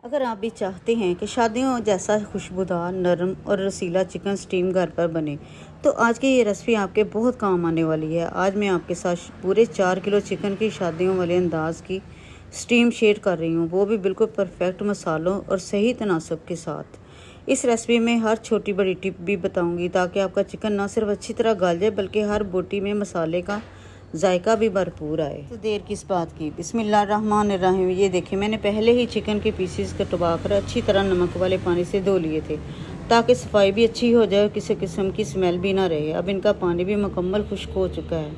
अगर आप भी चाहते हैं कि शादियों जैसा खुशबूदार, नरम और रसीला चिकन स्टीम घर पर बने, तो आज की ये रेसिपी आपके बहुत काम आने वाली है। आज मैं आपके साथ पूरे 4 किलो चिकन की शादियों वाले अंदाज की स्टीम शेयर कर रही हूँ, वो भी बिल्कुल परफेक्ट मसालों और सही तनासब के साथ। इस रेसिपी में हर छोटी बड़ी टिप भी बताऊंगी ताकि आपका चिकन ना सिर्फ अच्छी तरह गल जाए बल्कि हर बोटी में मसाले का जायका भी भरपूर आए। तो देर किस बात की, बिस्मिल्लाहिर्रहमानिर्रहीम। ये देखिए, मैंने पहले ही चिकन के पीसेस कटवा कर अच्छी तरह नमक वाले पानी से धो लिए थे ताकि सफाई भी अच्छी हो जाए, किसी किस्म की स्मेल भी ना रहे। अब इनका पानी भी मुकम्मल खुश्क हो चुका है।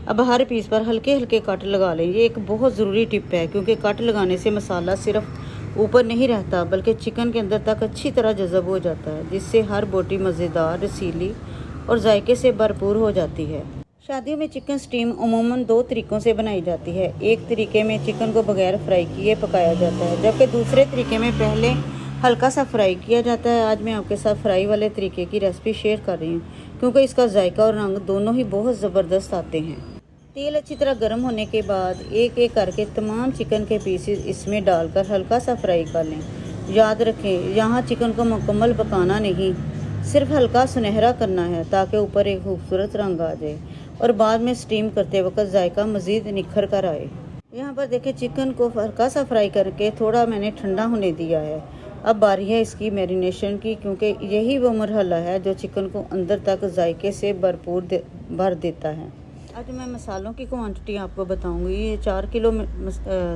अब हर पीस पर हल्के हल्के कट लगा लें। ये एक बहुत ज़रूरी टिप है क्योंकि कट लगाने से मसाला सिर्फ ऊपर नहीं रहता बल्कि चिकन के अंदर तक अच्छी तरह जज़ब हो जाता है, जिससे हर बोटी मज़ेदार, रसीली और जायके से भरपूर हो जाती है। शादियों में चिकन स्टीम अमूमन 2 तरीक़ों से बनाई जाती है। एक तरीके में चिकन को बगैर फ्राई किए पकाया जाता है, जबकि दूसरे तरीके में पहले हल्का सा फ्राई किया जाता है। आज मैं आपके साथ फ्राई वाले तरीके की रेसिपी शेयर कर रही हूँ क्योंकि इसका जायका और रंग दोनों ही बहुत ज़बरदस्त आते हैं। तेल अच्छी तरह गर्म होने के बाद एक एक करके तमाम चिकन के पीसेस इसमें डालकर हल्का सा फ्राई कर लें। याद रखें, यहाँ चिकन को मुकम्मल पकाना नहीं, सिर्फ हल्का सुनहरा करना है ताकि ऊपर एक खूबसूरत रंग आ जाए और बाद में स्टीम करते वक्त जायका मज़ीद निखर कर आए। यहाँ पर देखिए, चिकन को हल्का सा फ्राई करके थोड़ा मैंने ठंडा होने दिया है। अब बारी है इसकी मैरिनेशन की, क्योंकि यही वो मरहला है जो चिकन को अंदर तक जायके से भरपूर भर देता है। आज मैं मसालों की क्वांटिटी आपको बताऊंगी। ये 4 किलो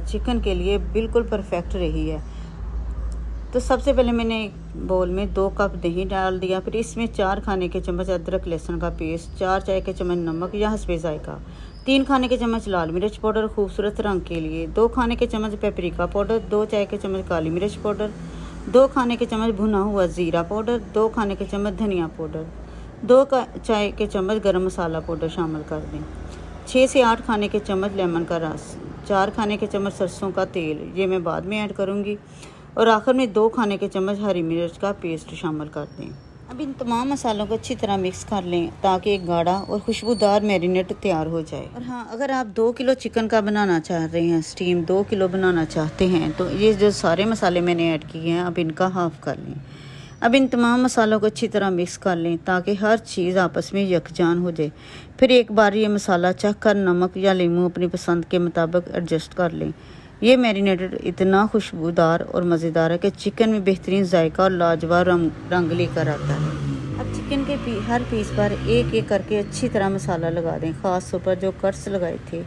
चिकन के लिए बिल्कुल परफेक्ट रही है। तो सबसे पहले मैंने एक बोल में 2 कप दही डाल दिया, फिर इसमें 4 खाने के चम्मच अदरक लहसुन का पेस्ट, 4 चाय के चम्मच नमक या हस्बे जायका, 3 खाने के चम्मच लाल मिर्च पाउडर खूबसूरत रंग के लिए, 2 खाने के चम्मच पेपरिका पाउडर, 2 चाय के चम्मच काली मिर्च पाउडर, 2 खाने के चम्मच भुना हुआ ज़ीरा पाउडर, 2 खाने के चम्मच धनिया पाउडर, 2 चाय के चम्मच गरम मसाला पाउडर शामिल कर दें, 6 से 8 खाने के चम्मच लेमन का रस, 4 खाने के चम्मच सरसों का तेल, ये मैं बाद में ऐड करूँगी, और आखिर में 2 खाने के चम्मच हरी मिर्च का पेस्ट शामिल कर दें। अब इन तमाम मसालों को अच्छी तरह मिक्स कर लें ताकि एक गाढ़ा और खुशबूदार मैरिनेट तैयार हो जाए। और हाँ, अगर आप 2 किलो चिकन का बनाना चाह रहे हैं, स्टीम 2 किलो बनाना चाहते हैं, तो ये जो सारे मसाले मैंने ऐड किए हैं अब इनका हाफ कर लें। अब इन तमाम मसालों को अच्छी तरह मिक्स कर लें ताकि हर चीज़ आपस में यकजान हो जाए। फिर एक बार ये मसाला चख कर नमक या लीमू अपनी पसंद के मुताबिक एडजस्ट कर लें। ये मैरिनेटेड इतना खुशबूदार और मज़ेदार है कि चिकन में बेहतरीन जायका और लाजवाब रंग लेकर आता है। अब चिकन के हर पीस पर एक एक करके अच्छी तरह मसाला लगा दें। ख़ास तौर पर जो कट्स लगाए थे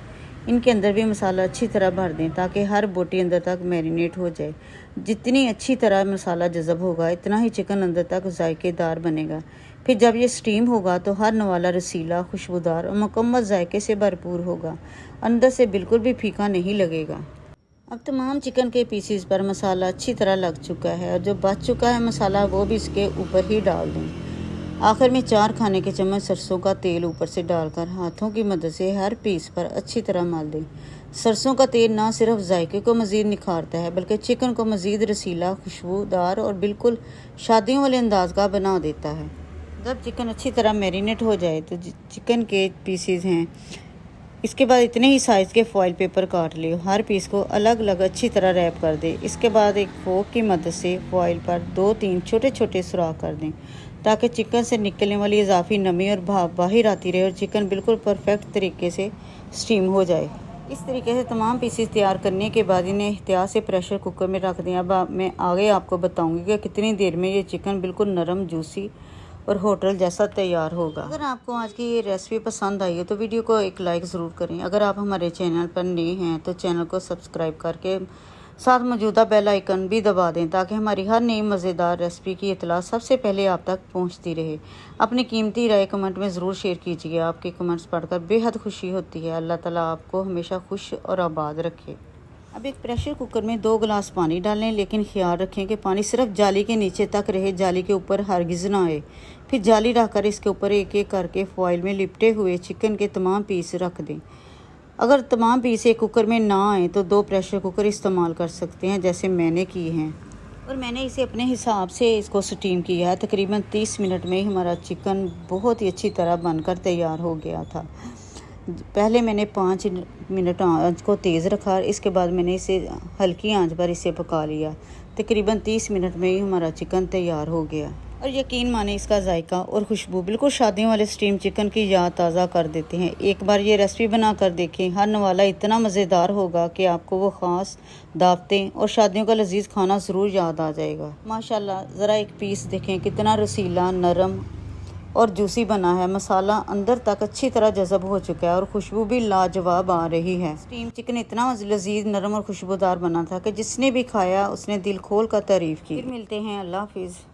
इनके अंदर भी मसाला अच्छी तरह भर दें ताकि हर बोटी अंदर तक मैरिनेट हो जाए। जितनी अच्छी तरह मसाला जज़ब होगा इतना ही चिकन अंदर तक जायकेदार बनेगा। फिर जब ये स्टीम होगा तो हर नवाला रसीला, खुशबूदार और मुकम्मल जायके से भरपूर होगा, अंदर से बिल्कुल भी फीका नहीं लगेगा। अब तमाम चिकन के पीसेस पर मसाला अच्छी तरह लग चुका है और जो बच चुका है मसाला वो भी इसके ऊपर ही डाल दें। आखिर में 4 खाने के चम्मच सरसों का तेल ऊपर से डालकर हाथों की मदद से हर पीस पर अच्छी तरह मल दें। सरसों का तेल ना सिर्फ जायके को मज़ीद निखारता है बल्कि चिकन को मज़ीद रसीला, खुशबूदार और बिल्कुल शादियों वाले अंदाज का बना देता है। जब चिकन अच्छी तरह मैरिनेट हो जाए तो चिकन के पीसेस हैं, इसके बाद इतने ही साइज़ के फॉइल पेपर काट लियो। हर पीस को अलग अलग अच्छी तरह रैप कर दें। इसके बाद एक फोक की मदद से फॉइल पर 2-3 छोटे छोटे सुराख कर दें ताकि चिकन से निकलने वाली इजाफी नमी और भाप बाहर आती रहे और चिकन बिल्कुल परफेक्ट तरीके से स्टीम हो जाए। इस तरीके से तमाम पीसेस तैयार करने के बाद इन्हें एहतियात से प्रेशर कुकर में रख दें। अब मैं आगे आपको बताऊँगी कि कितनी देर में ये चिकन बिल्कुल नरम, जूसी और होटल जैसा तैयार होगा। अगर आपको आज की ये रेसिपी पसंद आई हो तो वीडियो को एक लाइक ज़रूर करें। अगर आप हमारे चैनल पर नए हैं तो चैनल को सब्सक्राइब करके साथ मौजूदा बेल आइकन भी दबा दें ताकि हमारी हर नई मज़ेदार रेसिपी की इतला सबसे पहले आप तक पहुंचती रहे। अपनी कीमती राय कमेंट में ज़रूर शेयर कीजिए। आपके कमेंट्स पढ़कर बेहद खुशी होती है। अल्लाह ताला आपको हमेशा खुश और आबाद रखे। अब एक प्रेशर कुकर में 2 गिलास पानी डालें, लेकिन ख्याल रखें कि पानी सिर्फ जाली के नीचे तक रहे, जाली के ऊपर हरगिज़ ना आए। फिर जाली रखकर इसके ऊपर एक एक करके फॉइल में लिपटे हुए चिकन के तमाम पीस रख दें। अगर तमाम पीस एक कुकर में ना आए तो 2 प्रेशर कुकर इस्तेमाल कर सकते हैं जैसे मैंने किए हैं। और मैंने इसे अपने हिसाब से इसको स्टीम किया है। तकरीबन 30 मिनट में ही हमारा चिकन बहुत ही अच्छी तरह बनकर तैयार हो गया था। पहले मैंने 5 मिनट आंच को तेज़ रखा, इसके बाद मैंने इसे हल्की आंच पर इसे पका लिया तकरीबन 30 मिनट में ही हमारा चिकन तैयार हो गया और यकीन माने इसका जायका और खुशबू बिल्कुल शादियों वाले स्टीम चिकन की याद ताज़ा कर देते हैं। एक बार ये रेसिपी बना कर देखें, हर नवाला इतना मज़ेदार होगा कि आपको वो ख़ास दावतें और शादियों का लजीज खाना ज़रूर याद आ जाएगा। माशाल्लाह, ज़रा एक पीस देखें कितना रसीला, नरम और जूसी बना है। मसाला अंदर तक अच्छी तरह जज़ब हो चुका है और खुशबू भी लाजवाब आ रही है। स्टीम चिकन इतना लजीज, नरम और खुशबूदार बना था कि जिसने भी खाया उसने दिल खोल कर तारीफ की। फिर मिलते हैं, अल्लाह हाफिज़।